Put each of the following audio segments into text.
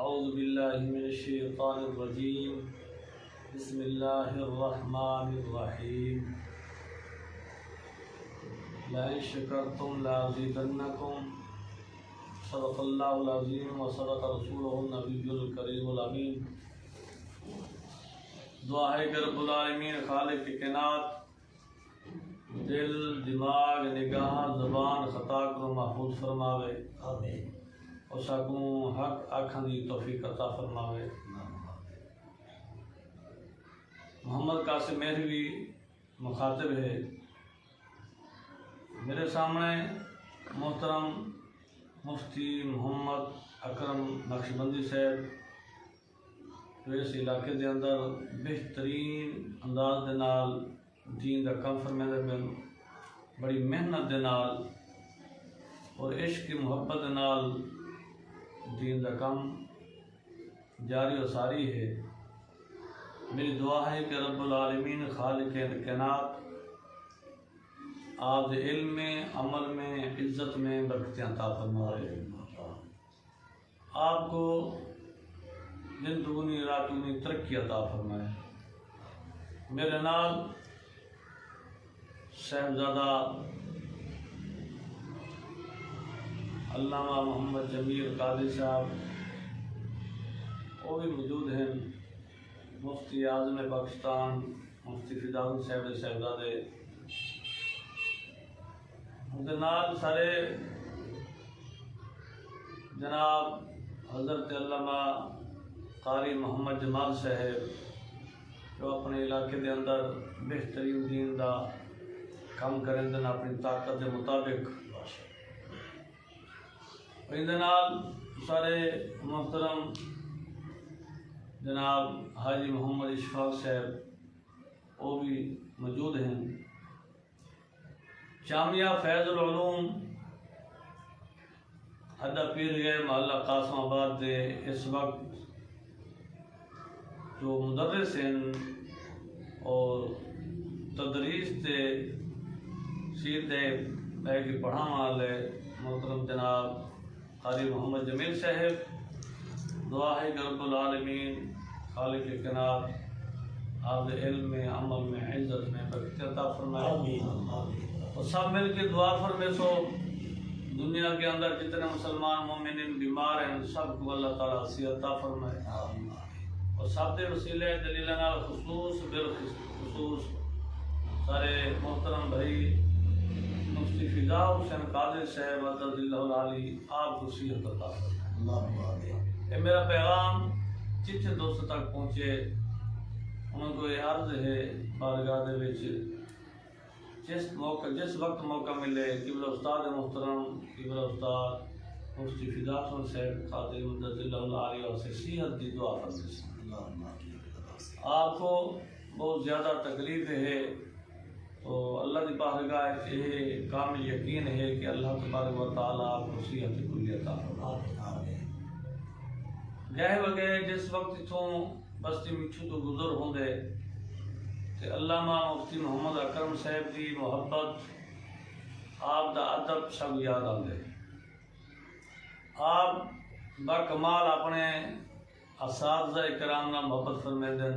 اعوذ باللہ من الشیطان الرجیم بسم اللہ الرحمن الرحیم لئن شکرتم لازیدنکم صدق اللہ العظیم و صدق رسولہ النبی الکریم الامین۔ دعا ہے کہ رب العالمین خالق کائنات دل، دماغ، نگاہ، زبان خطا کو محفوظ فرماوے آمین۔ اور ساکوں حق آکھن دی توفیق عطا فرماوے۔ محمد قاسم مہروی مخاطب ہے۔ میرے سامنے محترم مفتی محمد اکرم نقشبندی صاحب جو اس علاقے دے اندر بہترین انداز دے نال دین دا کم فرمیندے پن، بڑی محنت دے نال اور عشق کی محبت دے نال دین دا کم جاری و ساری ہے۔ میری دعا ہے کہ رب العالمین خالق کائنات آپ دے علم میں، عمل میں، عزت میں برکتیں عطا فرمائے، آپ کو دن دگنی رات دگنی ترقی عطا فرمائے۔ میرے نال صاحبزادہ علامہ محمد جمیل قادری صاحب وہ بھی موجود ہیں، مفتی اعظم پاکستان مفتی فدا صاحب صاحبزادے نال سارے جناب حضرت علامہ قاری محمد جمال صاحب جو اپنے علاقے دے اندر بہترین دین دا کام کریں دن اپنی طاقت کے مطابق۔ نال سارے محترم جناب حاجی محمد اشفاق صاحب وہ بھی موجود ہیں۔ جامعہ فیض العلوم حدہ پیر گئے محلہ قاسم آباد دے اس وقت جو مدرس ہیں اور تدریس تے سیدھے بہ کے پڑھانے والے محترم جناب قاری محمد جمیل صاحب، دعا ہے کہ رب العالمین خالق کائنات آپ کے علم میں، عمل میں، عزت میں برکت عطا فرمائے۔ اور سب مل کے دعا فرمائے سو دنیا کے اندر جتنے مسلمان مومنین بیمار ہیں سب کو اللہ تعالیٰ صحت عطا فرمائے، اور سب دے وسیلے دلیل نال خصوص بالخصوص سارے محترم بھائی مفتی فدا حسین قادری صاحب عزت اللہ العالی آپ کو صحت عطا فرمائے۔ یہ میرا پیغام جتنے دوست تک پہنچے ان کو یہ عرض ہے بارگاہ دے وچ جس وقت موقع ملے قبلہ استاد محترم قبلہ استاد مفتی فدا حسین صاحب قادری عزت اللہ العالی اور سے صحت دی دعا فرمائے۔ آپ کو بہت زیادہ تکلیف ہے تو اللہ دی بارگاہ یہ کامل یقین ہے کہ اللہ تبارک و تعالیٰ آپ کو صحت کلی عطا فرمائے۔ گئے وگئے جس وقت اتوں بستی مٹھو تو گزر ہوں دے کہ علامہ مفتی محمد اکرم صاحب دی محبت آپ دا ادب سب یاد آتے۔ آپ باکمال اپنے اساتذہ کرام نال محبت فرمیندے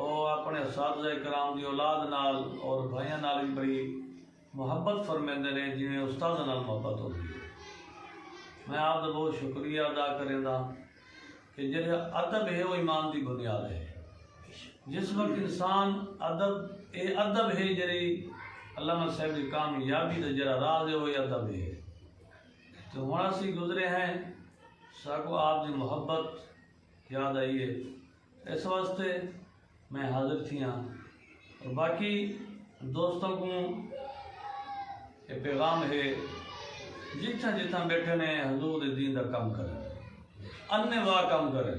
اور اپنے اساتذہ کرام دی اولاد نال اور بھائیاں نال بھی بڑی محبت فرمیندے نے جنہیں استاد نال محبت ہوتی ہے۔ میں آپ کا بہت شکریہ ادا کریں کہ جڑا ادب ہے وہ ایمان دی بنیاد ہے۔ جس وقت انسان ادب ہے جڑی علامہ صاحب کی کامیابی کا جڑا راز ہے وہ ادب ہے۔ تو ہوں اسی گزرے ہیں ساکو آپ کی محبت یاد آئی ہے، اس واسطے میں حاضر تھی ہاں۔ اور باقی دوستوں کو یہ پیغام ہے جتنا جتنا بیٹھے نے حضور دین کا کام کریں، انے واہ کام کریں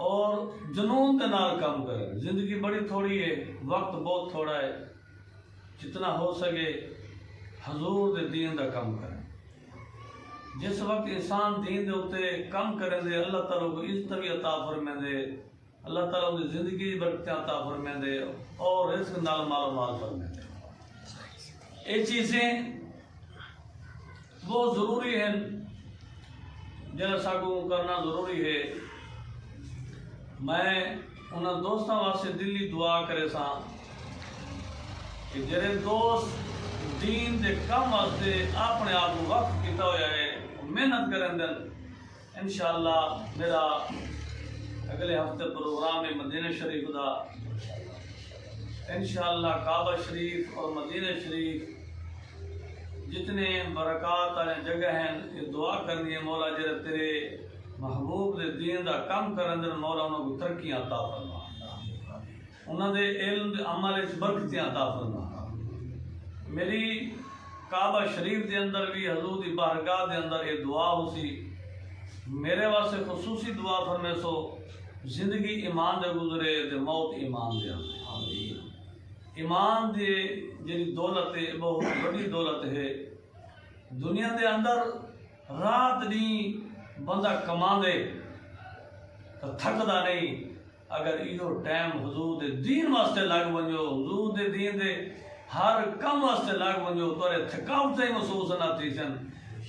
اور جنون کے نال کام کریں۔ زندگی بڑی تھوڑی ہے، وقت بہت تھوڑا ہے، جتنا ہو سکے حضور دین کا کام کریں۔ جس وقت انسان دین دے ہوتے کام کریں دے اللہ تعالیٰ کو عزت بھی عطا فرمائیں دے، اللہ تعالیٰ کی زندگی برکتیں عطا فرمائیں دے اور رزق نال مال و مال فرمائیں دے۔ یہ چیزیں بہت ضروری ہیں جنہیں ساگوں کرنا ضروری ہے میں انہاں دوستاں واسطے دلی دعا کرے ساں کہ جڑے دوست دین دے کم واسطے اپنے آپ کو وقت کیتا ہویا ہے محنت کریں دن انشاءاللہ میرا اگلے ہفتے پروگرام ہے مدینہ شریف دا انشاءاللہ کعبہ شریف اور مدینہ شریف جتنے برکات والے جگہ ہیں یہ دعا کرنی ہے مولا جڑے تیرے محبوب دے دین دا کم کرن دے مولا انہاں کو ترقیاں عطا فرما انہاں دے علم دے عمل وچ برکتاں عطا فرما میری کعبہ شریف دے اندر بھی حضور دی بارگاہ دے اندر یہ دعا ہو سی میرے واسطے خصوصی دعا فرمے سو زندگی ایمان دے گزرے دے موت ایمان دے ایمان دے جی دولت ہے بہت بڑی دولت ہے دنیا دے اندر رات نہیں بندہ کما دے تو تھکدا نہیں اگر ایو ٹائم حضور دے دین واسطے لگ ونجو حضور دے دین دے ہر کم واسطے لگ ونجو تورے تھکاوٹ ہی محسوس نہ تھی سن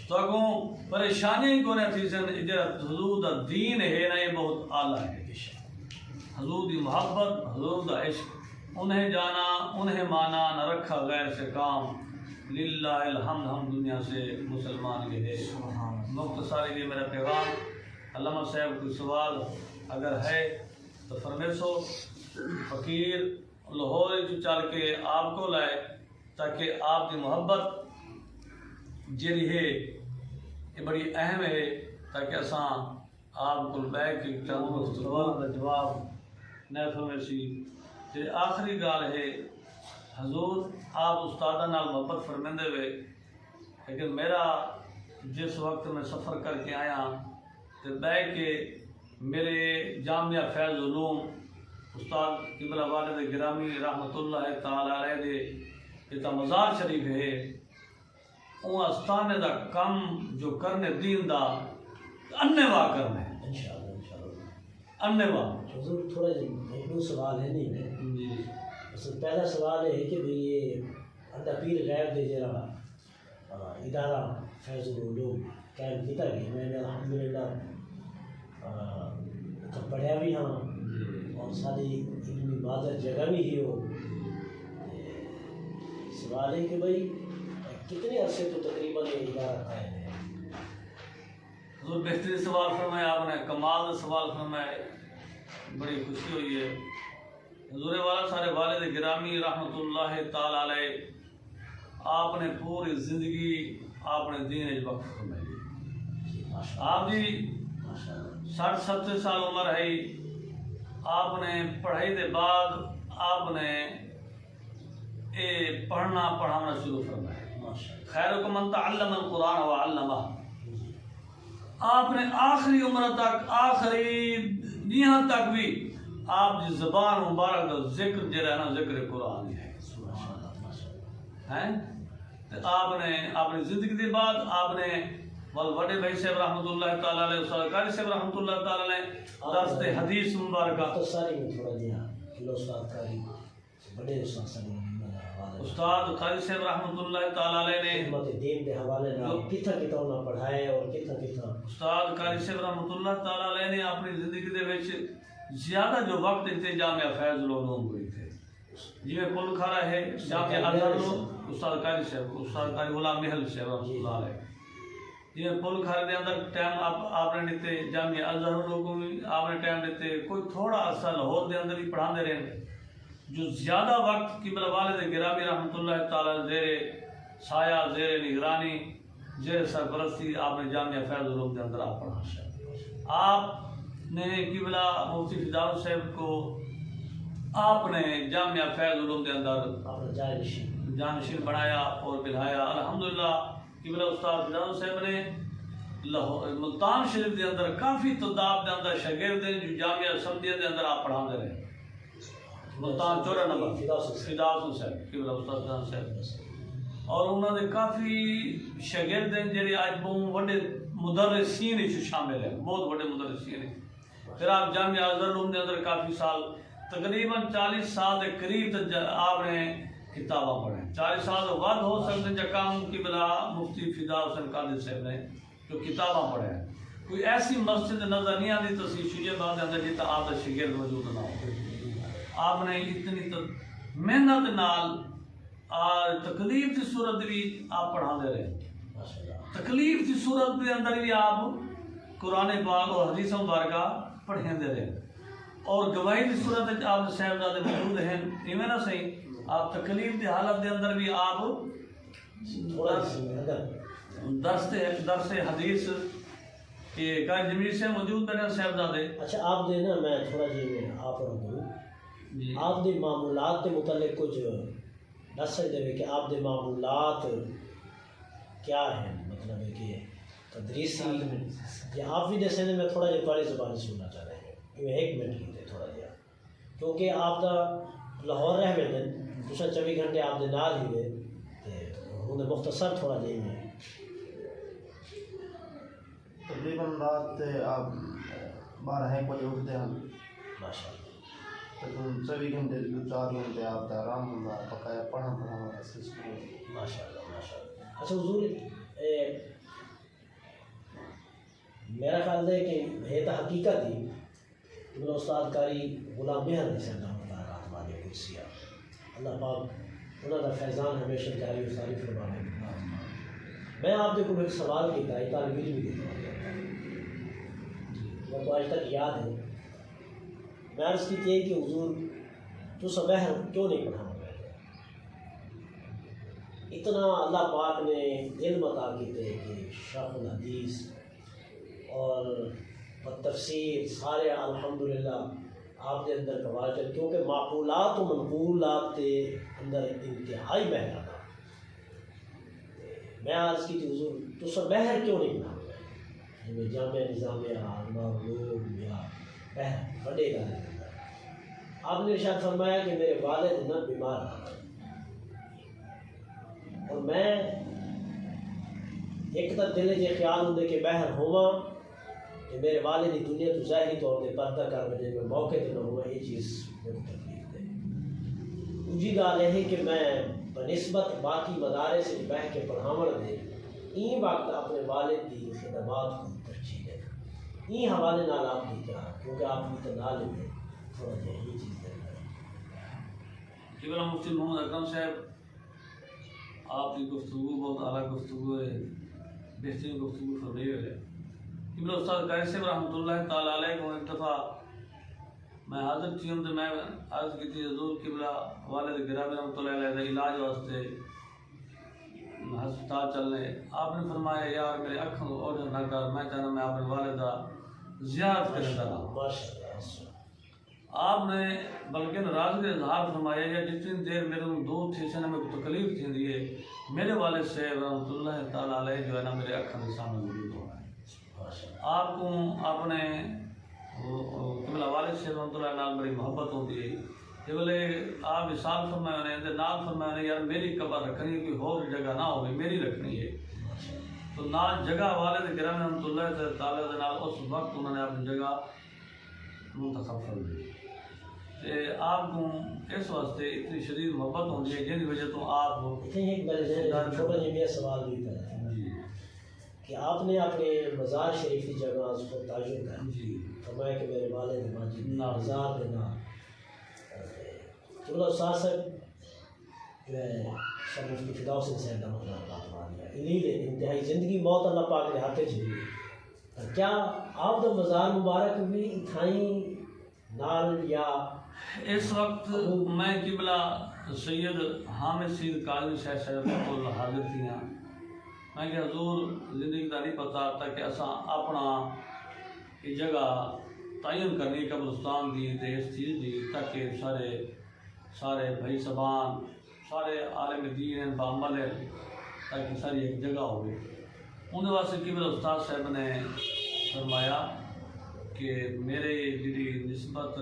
تو اگوں پریشانی ہی کونے تھی سن جڑا حضور دا دین ہے نا یہ بہت اعلیٰ ہے حضور دی محبت حضور دا عشق انہیں جانا انہیں مانا نہ رکھا غیر سے کام للہ الحمد ہم دنیا سے مسلمان گئے مختصر یہ میرا پیغام علامہ صاحب کوئی سوال اگر ہے تو فرمیسو فقیر لاہور جو چل کے آپ کو لائے تاکہ آپ کی محبت جیڑی ہے یہ بڑی اہم ہے تاکہ اساں آپ کو بیٹھ کے چند سوال کا جواب نہ فرمیسی تے آخری گال ہے حضور آپ استادہ نال محبت فرمیندے ہوئے لیکن میرا جس وقت میں سفر کر کے آیا تے بیٹھ کے میرے جامعہ فیض علوم استاد قبلہ والد گرامی رحمت اللہ تعالی علیہ دے یہ مزار شریف ہے اون استانے دا کم جو کرنے دین دا اننے وا کرنے اننے وا حضور تھوڑا ایک سوال ہے نہیں جی پہلا سوال ہے کہ بھئی یہ اندہ پیر غیب دے جرا ادارہ فیض العلوم قائم کیتا گیا میں نے الحمدللہ پڑھیا بھی ہاں اور ساری علمی بازر جگہ بھی ہی ہو سوال ہے کہ بھئی کتنے عرصے تو تقریباً یہ ادارہ قائم ہے حضور بہترین سوال فرمایا آپ نے کمال سوال فرمایا بڑی خوشی ہوئی ہے حضور والا سارے والد گرامی رحمت اللہ تعالی علیہ آپ نے پوری زندگی آپ نے دین وقت فرمائی آپ جی 60-70 سال عمر ہے آپ نے پڑھائی دے بعد آپ نے پڑھنا پڑھانا شروع فرمایا خیرکم من تعلم القرآن وعلمہ آپ نے آخری عمر تک آخری یہاں تک بھی آپ کی زبان مبارک کا ذکر جو ہے نا ذکر قرآن ہے آپ نے اپنی زندگی کے بعد آپ نے بڑے بھائی صاحب رحمۃ اللہ تعالی علیہ استاد قاری صاحب رحمۃ اللہ تعالی علیہ درس حدیث مبارکہ استاد قاری صاحب رحمۃ اللہ تعالی علیہ نے دین کے حوالے کتنا کتنا پڑھایا اور کتنا کتنا استاد قاری صاحب رحمۃ اللہ تعالی علیہ نے اپنی زندگی دے وچ زیادہ جو وقت دیتے جامعہ فیض العلوم ہوئی تھے جی میں پل کھارا ہے جامعہ ازہر استاد قاری صاحب استاد قاری غلام محل صاحب رحمۃ اللہ علیہ یہ پل کھارے دے اندر ٹائم آپ نے دیتے جامعہ ازہر لوگوں میں آپ نے ٹائم دیتے کوئی تھوڑا عرصہ لاہور دے اندر ہی پڑھا دے رہے جو زیادہ وقت قبلہ والد گرامی رحمۃ اللہ تعالی زیر سایہ زیر نگرانی زیر سرپرستی آپ نے جامعہ فیض العلوم کے اندر آپ پڑھا آپ نے قبلہ مفتی فداء صاحب کو آپ نے جامعہ فیض العلوم کے اندر جانشین بنایا اور بلھایا الحمدللہ قبلہ استاد فداء صاحب نے ملتان شریف کے اندر کافی تعداد کے اندر شاگرد ہیں جو جامعہ سمدیہ کے اندر آپ پڑھا دے رہے ملتان 14 نمبر فداء صاحب قبلہ استاد فداء صاحب اور انہوں نے کافی شاگرد ہیں جڑے آج بہت بڑے مدرسین شامل ہیں بہت بڑے مدرسین ہیں پھر آپ جامعہ ازہر العلوم کے اندر کافی سال تقریباً 40 سال کے قریب تک آپ نے کتاباں پڑھیں 40 سال بعد ہو سکتے ہیں جب کام قبلہ مفتی فداء حسین قادری صاحب نے جو کتاباں پڑھیں کوئی ایسی مسجد نظر نہیں آتی تو شیعہ باغ کے اندر جتنا آپ کا شاگرد موجود نہ ہو. آپ نے اتنی محنت نال تکلیف کی صورت بھی آپ پڑھا دے رہے. تکلیف کی صورت کے اندر بھی آپ قرآن پاک اور حدیث مبارکہ پڑھیں دے رہے. اور گواہی کی صورت آپ صاحبزادے موجود ہیں ایویں نہ صحیح. آپ تکلیف کی حالت کے اندر بھی آپ درس حدیث کہ کئی جمیل سے موجود ہیں صاحبزادے. اچھا آپ دے نا میں تھوڑا جی میں آپ رہوں جی آپ دے معمولات کے متعلق کچھ دس سکتے ہیں کہ آپ دے معمولات کیا ہیں؟ مطلب ہے کہ تدریسی یا آپ بھی دسیں میں تھوڑا جہا تھوڑی زبان سننا چاہ رہے ہیں. میں 1 منٹ کی تھوڑا جہا کیونکہ آپ دا لاہور رہ میں دن دوسرا 24 گھنٹے آپ دے نال ہی ہوئے انہیں مختصر تھوڑا جہی میں تقریباً رات آپ 12-1 بجے اٹھتے ہیں ماشاء اللہ. تقریباً 24 گھنٹے 4 گھنٹے آپ کا آرام ہوگا بقایا پڑھنا ماشاء اللہ ماشاء اللہ. اچھا حضور میرا خیال ہے کہ یہ تو حقیقت ہی ابن استاد کاری غلام مہر نے سیدنا رحمۃ اللہ قدسیہ اللہ پاک انہوں کا فیضان ہمیشہ جاری و ساری فرمانے. میں آپ کے کو ایک سوال کیا ہے طالب علم بھی میں کو آج تک یاد ہے. میں عرض کی تھی کہ حضور تو سبح کیوں نہیں پڑھانا پہلے. اتنا اللہ پاک نے علم عطا کیتے کہ شرح الحدیث اور تفسیر سارے الحمدللہ آپ کے اندر کمال چل کیونکہ معقولات و منقولات کے اندر انتہائی بہتر تھا. میں عرض کی تھی حضور تو سب بہر کیوں نہیں بنا ہوا جامعہ نظامیہ علوم یا بہر بڑے گا. آپ نے ارشاد فرمایا کہ میرے والد نہ بیمار اور میں ایک تو دل کے خیال ہوں کہ بہر ہوا کہ میرے والد کی دنیا تو ظاہری طور پہ پردہ کر بجے میں موقع نہ ہوا یہ چیز میرے تکلیف دے. دوسری گال یہ ہے کہ میں بنسبت باقی مدارے سے بہ کے پڑھاوڑ دے این وقت اپنے والد کی خدمات کو ترجیح دے. این حوالے نال آپ کی کیا کیونکہ آپ کی تنال میں تھوڑا جہاں یہ چیز دے قبلہ مفتی محمد اکرم صاحب آپ کی گفتگو بہت اعلیٰ گفتگو ہے بہترین گفتگو فرمائی ہے. قبلہ استاد قاری صاحب رحمۃ اللہ تعالیٰ علیہ کو ایک دفعہ میں حاضر تھی ہوں تو میں عرض کی تھی حضور قبلہ والد گرامی رحمۃ اللہ علیہ کا علاج واسطے ہسپتال چلنے. آپ نے فرمایا یار میرے اکھوں اور نہ کر میں چاہنا میں اپنے والدہ زیارت کرنے لگا. آپ نے بلکہ ناراض کے اظہار فرمایا یا جتنی دیر میرے دور تھی سے میں کو تکلیف تھی ہے میرے والد صاحب رحمۃ اللہ تعالیٰ علیہ جو ہے نا میرے اکھوں کے سامنے موجود ہو رہا ہے. آپ کو اپنے قبلہ والد صاحب رحمۃ اللہ نال بڑی محبت ہوتی ہے. یہ بولے آپ وصال فرمائے ہونے نال فرمائے ہونے یار میری قبر رکھنی ہے کوئی اور جگہ نہ ہوگی میری رکھنی ہے. تو نال جگہ والد گرامی رحمۃ اللہ تعالیٰ کے نال اس وقت انہوں نے اپنی جگہ منتخب کر دی. آپ کو اس واسطے اتنی شدید محبت ہوتی ہے جن کی وجہ تو آپ چھوٹا جی میرا سوال بھی کرا کہ آپ نے اپنے مزار شریف کی جگہ اس کو تعین کیا فرمایا کہ میرے والد ماجد مزار کے نام چلو استاد صاحب جو ہے سب مفتی فداء حسین صاحب کا مطلب انہیں انتہائی زندگی موت اللہ پاک کے ہاتھ چلی. کیا آپ کا مزار مبارک بھی اتھائیں نال یا اس وقت میں قبلہ سید حامد سید کاظمی صاحب کو حاضر تھی ہیں. میں کہ حضور زندگی کا نہیں پتا تاکہ اساں اپنا یہ جگہ تعین کرنی قبرستان دی تے اس چیز دی تاکہ سارے بھائی سبان سارے عالم دین ہیں بعمل ہے تاکہ ساری ایک جگہ ہوگی. انہوں واسطے قبلہ استاد صاحب نے فرمایا کہ میرے جی نسبت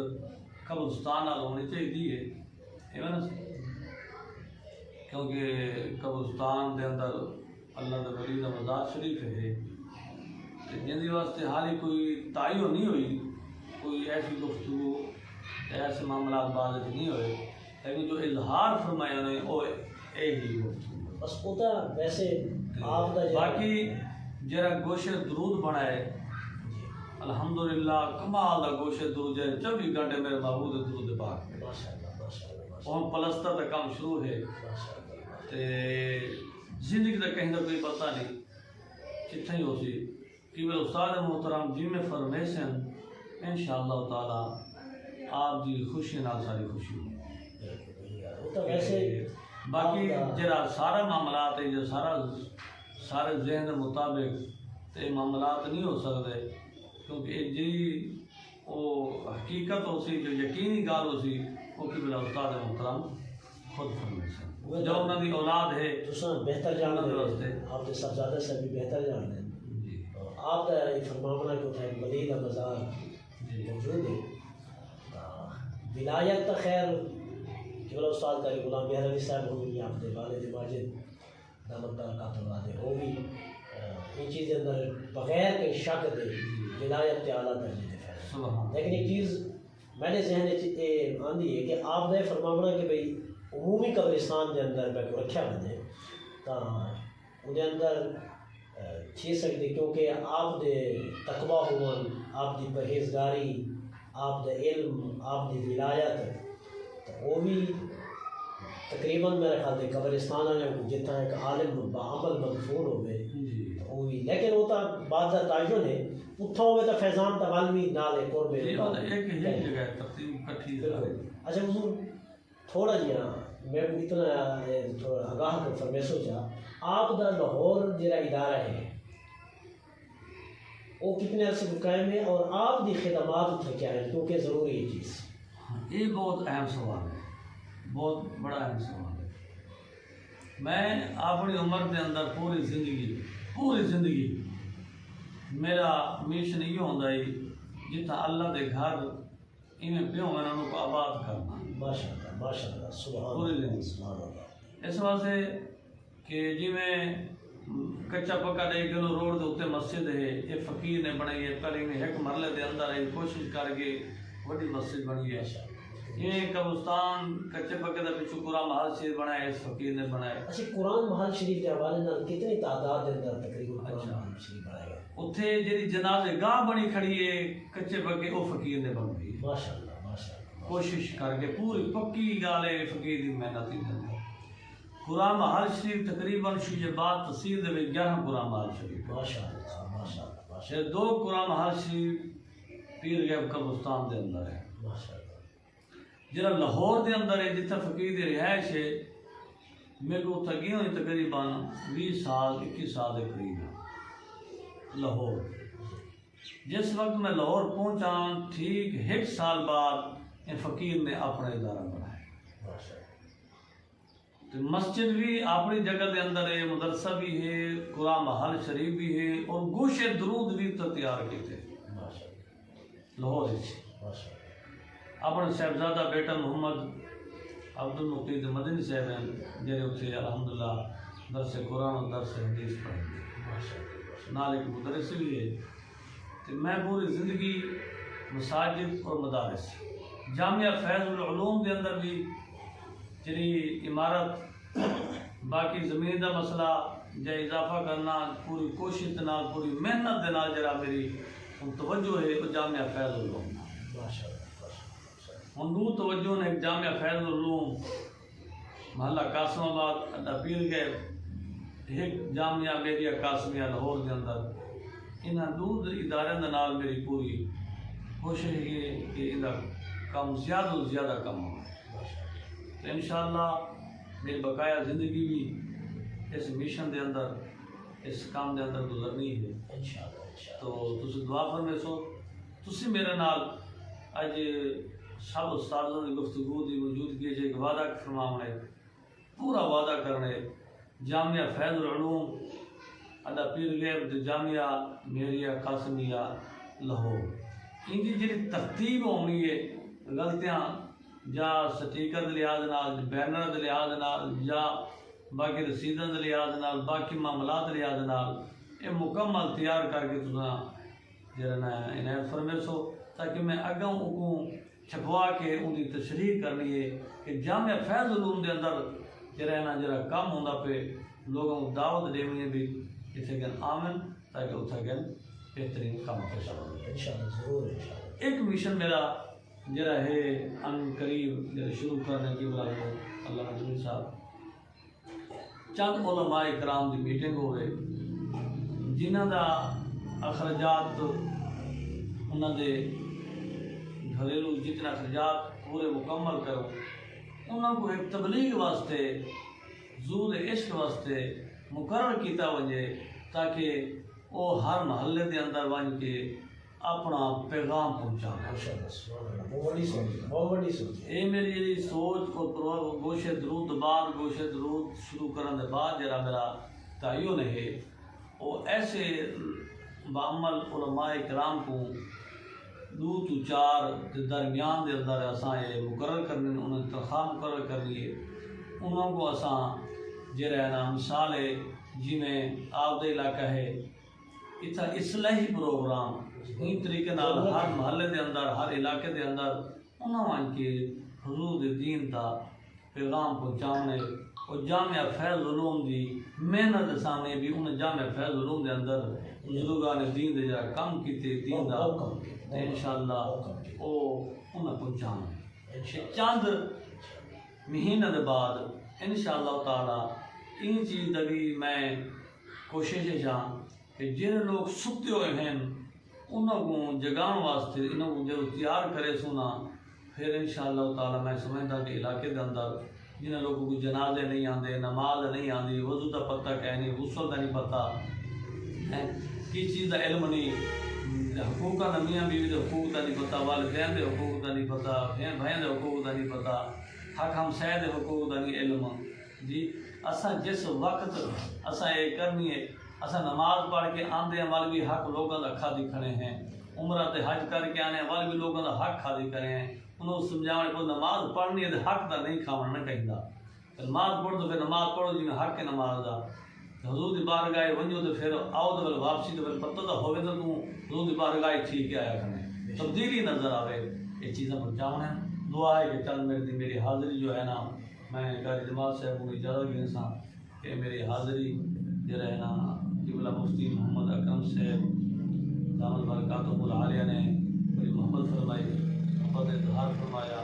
قبرستان نال ہونی چاہیے کیونکہ قبرستان دے اندر اللہ کے ولی کا مزار شریف ہے جن کی واسطے حالی کوئی تعین نہیں ہوئی کوئی ایسی گفتگو ایسے معاملات بعد نہیں ہوئے لیکن جو اظہار فرمایا نے وہ یہی گفتگو بس ہوتا ویسے آپ کا باقی جرا گوشے درود بنائے الحمدللہ کمال دا گوشت درود ہے 24 گھنٹے میرے محبوب دے درود پاک اور پلستر دا کام شروع ہے تے زندگی دا کہیں دا کوئی پتہ نہیں کتنے ہی ہو سی کہ وہ استاد محترم جی میں فرمیشن انشاءاللہ تعالی آپ دی خوشی نال ساری خوشی ہو باقی جڑا سارا معاملات ہے جو سارے ذہن کے مطابق تے معاملات نہیں ہو سکتے کیونکہ جی وہ حقیقت ہو سی جو یقینی گال ہو سی وہ کہ بلا استاد محترم خود فرمیشن جو انہوں کی اولاد ہے بہتر جان دے آپ نے سب زیادہ سے بھی بہتر جان دیں آپ کا فرمانا کہ اتنا ایک ولی کا مزار موجود ہے ولایت تو خیر کہ بلا استاد کا غلام بہر علی صاحب ہو گئی آپ کے والد ماجد دامت برکات اللہ دے وہ بھی ان چیز کے اندر بغیر کے شک دے ولایت کے اعلیٰ درجے دے فیصلے لیکن ایک چیز میں نے ذہن آندھی ہے کہ آپ نے فرمانا کہ بھئی عمومی قبرستان کے اندر میں کو رکھا بنے تو ان اندر تھی سکتی کیونکہ آپ دے تقوی ہون آپ دی پرہیزگاری آپ دے علم آپ دی ولایت تو وہ بھی تقریباً میرے خیال سے قبرستان والے جتنا ایک عالم بعمل مدفون ہوئے وہ بھی لیکن وہ تو بعد کا تعین ہے اتھا ہوئے تو فیضان تغالوی نال ایک اور میں اچھا حضور تھوڑا جی میں اتنا تھوڑا آگاہ کر فرمیسو چاہ آپ دا لاہور جرا ادارہ ہے وہ کتنے عرصے کو قائم ہے اور آپ دی خدمات اتنا کیا ہے کیونکہ ضروری ہے چیز یہ بہت اہم سوال ہے بہت بڑا اہم سوال ہے میں اپنی عمر کے اندر پوری زندگی میرا مشن یہ ہوتا ہے جتنا اللہ دے گھر انہیں پیوں میں انہوں کو آباد کرنا ماشاءاللہ سبحان اللہ اس واسطے کہ جی میں کچا پکا دے کلو روڈ دے اتنے مسجد ہے یہ فقیر نے بنائی ہے کل انہیں ایک مرلے دے اندر ہے کوشش کر کے بڑی مسجد بنی ہے یہ قبرستان کچے پکے دا پچھو قرآن محل شریف بنایا اس فقیر نے بنایا اچھا قرآن محل شریف کے حوالے نال کتنی تعداد دے اندر تقریباً قرآن محل شریف بنایا گیا اتھے جیڑی جنازے گاہ بنی کھڑی ہے کچے پکے وہ فقیر نے بن گئی ماشاءاللہ کوشش کر کے پوری پکی گالے فقیر دی محنت ہی دے قرآن محل شریف تقریباً شجاعت تحصیل دے 11 قرآن محل شریف ماشاءاللہ 2 قرآن محل شریف پیر غیب قبرستان دے اندر ہے جرا لاہور دے اندر ہے جتنا فقیر دی رہائش ہے میرے کو تگی ہوئی تقریباً 21 سال دے قریب لاہور جس وقت میں لاہور پہنچا ٹھیک 1 سال بعد ان فقیر نے اپنا ادارہ بنایا مسجد بھی اپنی جگہ دے اندر ہے مدرسہ بھی ہے قرآن محل شریف بھی ہے اور گوشے درود بھی تو تیار کیتے لاہور اپنے صاحبزادہ بیٹا محمد عبد المقید مدنی صاحب ہیں جڑے اتنے الحمدللہ درس قرآن اور درس حدیث پڑھیں گے نال ایک مدرس بھی ہے تو میں پوری زندگی مساجد اور مدارس جامعہ فیض العلوم کے اندر بھی جی عمارت باقی زمین کا مسئلہ یا اضافہ کرنا پوری کوشش کے نال پوری محنت کے نال جڑا میری توجہ ہے وہ جامعہ فیض العلوم ہم دو توجہ نے ایک جامعہ فیض العلوم محلہ قاسم آباد اڈا پیر گئے ایک جامعہ میری قاسمیہ لاہور کے اندر انہاں دور ادارے کے نال میری پوری کوشش ہے کہ ان کام زیادہ سے زیادہ کم ہو تو انشاءاللہ میری بقایا زندگی بھی اس مشن دے اندر اس کام دے اندر گزرنی ہے تو تسی دعا فرمے سو تسی میرے نال اج سب استادوں کی گفتگو کی موجودگی ایک وعدہ فرماونے پورا وعدہ کرنے جامعہ فیض العلوم اڈا پیر غیب جامعہ میریہ قاسمیہ لاہور ان کی جی ترتیب ہونی ہے غلطیاں یا سٹیکر کے لحاظ نال بینر کے لحاظ نال یا باقی رسیدوں کے لحاظ نال باقی معاملات کے لحاظ نال یہ مکمل تیار کر کے تصا جا عنایت فرمے سو تاکہ میں اگوں اگوں چھپوا کے ان کی تشریح کرنی ہے کہ جامعہ فیض العلوم کے اندر جرا کم ہوتا پہ لوگوں کو دعوت دینی ہے بھی اتنے گن آمن تاکہ اتنے گن بہترین کام پیش آؤں گا انشاءاللہ ضرور انشاءاللہ. ایک مشن میرا جڑا ہے ان قریب جڑا شروع کرنے کی بلا ہے اللہ نجمی صاحب چند علماء کرام دی میٹنگ ہوئے جنہاں دا اخراجات انہاں دے گھریلو جتنے اخراجات پورے مکمل کرو انہاں کو ایک تبلیغ واسطے زود عشق واسطے مقرر کیتا وجے تاکہ وہ ہر محلے دے اندر ون کے اپنا پیغام پہنچا. ماشاءاللہ سبحان اللہ بہت بڑی سوچ بہت بڑی سوچ. یہ میری سوچ کو گوشے درود بعد گوشے درود شروع کرنے کے بعد جرا میرا تعین ہے وہ ایسے بعمل علماء کرام کو 2 تو 4 کے درمیان دے اندر اساں یہ مقرر کرنے انہیں تنخواہ مقرر کرنی ہے انہوں کو اساں جرا ہے نا مثال ہے جی میں آپ دے علاقہ ہے اتنا اصلاحی پروگرام این طریقے نال ہر محلے دے اندر ہر علاقے دے اندر انہوں کے حضور دین دا پیغام پہنچانے اور جامعہ فیض علوم دی محنت دے سامنے بھی انہیں جامعہ فیض علوم دے اندر بزرگان دین دے جا کم کیتے دین دا انشاءاللہ وہ انہیں پہنچانے چند مہینہ دے بعد انشاءاللہ تعالی ان چیز دا بھی میں کوشش جان کہ جن لوگ ستے ہوئے ہیں انہوں کو جگان واسطے انہوں کو جو تیار کرے سونا پھر انشاءاللہ تعالی میں سمجھتا کہ علاقے کے اندر جنہیں لوگوں کو جنازے نہیں آندے نماز نہیں آندی وضو کا پتہ کہنی غسل کا نہیں پتہ کی چیز کا علم نہیں حقوق کا نمیاں بیوی کے حقوق کا نہیں پتہ والدین کے حقوق کا نہیں پتہ بہن بھائیں کے حقوق کا نہیں پتہ حق ہمسائے کے حقوق کا نہیں علم جی اساں جس وقت اساں یہ کرنی ہے اساں نماز پڑھ کے آندے ہیں والے بھی حق لوگوں کا کھا دکھنے ہیں عمرہ تے حج کر کے آنے والے بھی لوگوں کا حق کھا دکھنے ہیں انہوں سمجھانے کو نماز پڑھنی ہے تو حق دا نہیں کھانا نہ کہیں دا نماز پڑھ تو پھر نماز پڑھو جی میں حق کے نماز دا حضور دی بارگاہ ونجو تو پھر آؤ تو پھر واپسی تو پھر پتہ تو ہوئے تو حضور دی بارگاہ ٹھیک ہے آیا کرنے تبدیلی نظر آوے یہ چیزیں پہنچاؤں ہیں دعا ہے کہ چند میری حاضری جو ہے نا میں قاری جماعت صاحب کو اجازت دیں سا کہ میری حاضری جو ہے نا قبلہ مفتی محمد اکرم صاحب دامت برکاتہ العالیہ نے بڑی محبت فرمائی محبت اظہار فرمایا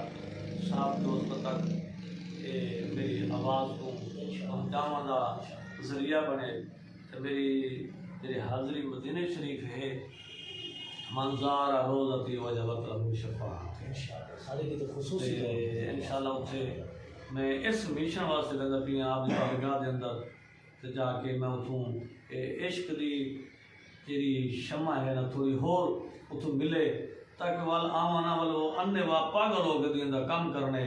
صاحب دوست تک میری آواز کو پہنچانے کا ذریعہ بنے تو میری حاضری مدینہ شریف ہے منظار روزتی وجبت له شفاعت انشاءاللہ اتھے میں اس مشن واسطے لگا پیا آپ کی بارگاہ دے اندر تے جا کے میں اتوں عشق دی جیڑی شمع ہے نا تھوڑی ہور اتوں ملے تاکہ وال آمانا والے وہ انے وا پاگل ہو گئے دیندہ کام کرنے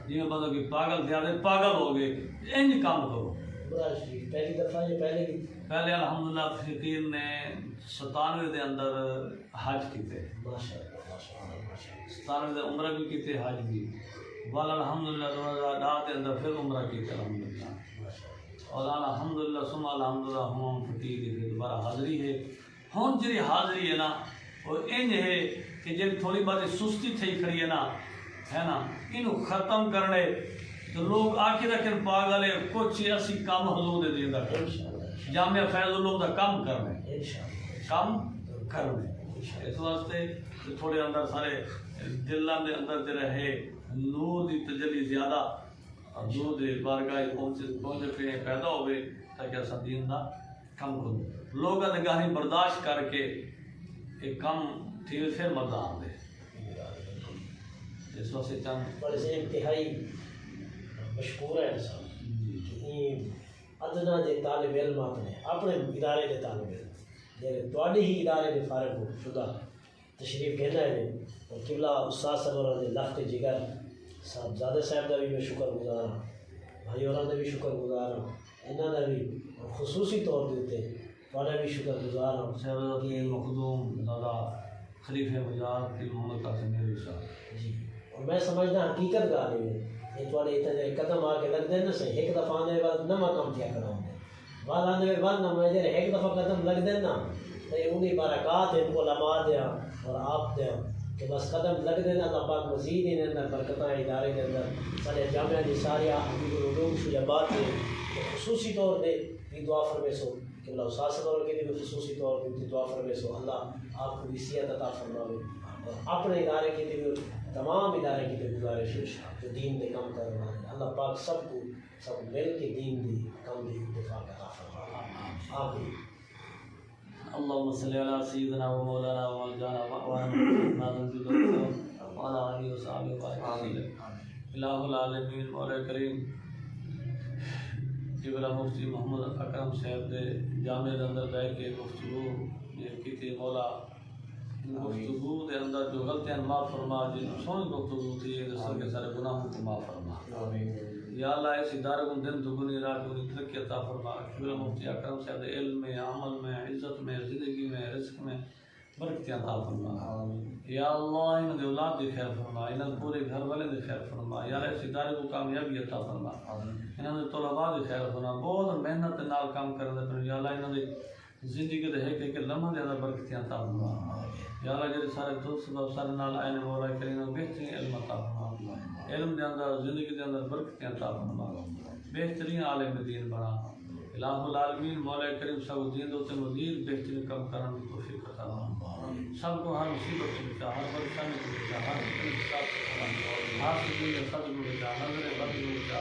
جی میں بندہ کہ پاگل تھے آدھے پاگل ہو گئے انج کام کرو. پہلی دفعہ یہ پہلے الحمدللہ فقیر نے 97 دے اندر حج کیتے 97 دے عمرہ بھی کیتے حج بھی وال الحمدللہ 2010 دے اندر پھر عمرہ کیتے الحمدللہ اور الحمدللہ ثم الحمدللہ ہم فقیر کی دوبارہ حاضری ہے. ہون جی حاضری ہے نا وہ انج ہے کہ جب تھوڑی بات سستی تھی کھڑی ہے نا انہوں ختم کرنے تو لوگ آخر رکھیں پاگل ہے کچھ اسی کام حضور دے دیندہ کرنے جامعہ فیض علوم دا کام کرنے اس واسطے تھوڑے اندر سارے دلان دے اندر دے رہے نور دی تجلی زیادہ حضور دے بارگاہ پہنچے پہ پیدا ہوئے تاکہ ایسا دین دا کم کرو لوگاں نے گاہی برداشت کر کے ایک کم تھی پھر مردان دے اس واسطے چند بڑے سے انتہائی مشکور ہے انسان کہ ادنا دے طالب علم اپنے ادارے دے طالب علم جیسے تواڈے ہی ادارے دے فارغ ہو شدہ تشریف کہنا ہے اور قبلہ استاد صاحب دے لخت جگر صاحب زادہ صاحب دا بھی میں شکر گزار ہوں بھائی اور دا بھی شکر گزار ہوں انہاں دا بھی خصوصی طور دیتے تواڈا بھی شکر گزار ہوں صاحب مخدوم زادہ خلیفہ مجاہد کی محمد قاسم میری صاحب جی اور میں سمجھنا حقیقت گا رہی ہے یہ تھوڑے اتنے قدم آ کے لگ دیں نا سے ایک دفعہ آنے بعد نہ کام کیا کروں بعد آنے بعد نہ میں جب ایک دفعہ قدم لگ دیں نا تو انہیں برکات ان کو لما دیا اور آپ دیا کہ بس قدم لگ دینا اللہ پاک مزید ان اندر برکتیں ادارے کے اندر سارے جامعہ نثاریہ حبیب العلوم شجابات کے خصوصی طور پہ بھی دعا فرمے سو کہ اللہ استاد صاحب کے لیے خصوصی طور پہ دعا فرمائے سو اللہ آپ کو وصیت عطا فرماوے اور اپنے ادارے کی بھی تمام ادارے کی بھی گزارش جو دین دے کام کر رہا ہے اللہ پاک سب کو سب مل کے دین دی کام دی اتفاق عطا فرمائے آمین اللهم صل على سيدنا ومولانا ومولانا وعلى آله وصحبه وسلم الہ العالمین مولا کریم قبلہ مفتی محمد اکرم صاحب دے جامع دے اندر بیٹھ کے گفتگو یہ کی مولا گفتگو دے اندر جو غلطیاں معاف فرما جن سونی گفتگو تھی یہ سر کے سارے گناہوں کو معاف فرما یا اللہ اس ادارے کو دن دگنی رات دگنی ترقی عطا فرما قبلہ مفتی اکرم صاحب دے علم میں عمل میں عزت میں زندگی میں رزق میں برکتی عطا فرما یا اللہ ان دے اولاد دی خیر فرما ان پورے گھر والے دی خیر فرما یا اللہ اس ادارے کو کامیابی عطا فرما انہوں نے طلباء دی خیر فرما بہت محنت نال کام کرنے پر یا اللہ انہوں نے زندگی دے ہے کہ لمحہ دے اندر برکتی عطا فرما یا اللہ جڑے سارے دوست سبب سارے نال آئے مولا کریم بہترین علم عطا فرما علم دے اندر زندگی دے اندر برکتی عطا فرما بہترین عالم دین بنا الہ العالمین مولا کریم سب دین دوتے مزید بہترین کام کرنے کی توفیق عطا فرما سب کو ہر مصیبت سے بچا ہر پریشانی سے بچا ہر ہر سکون کے صدر میں بچا نظر بد میں بچا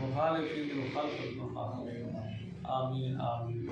مخالفین کی مخالفت میں آمین آمین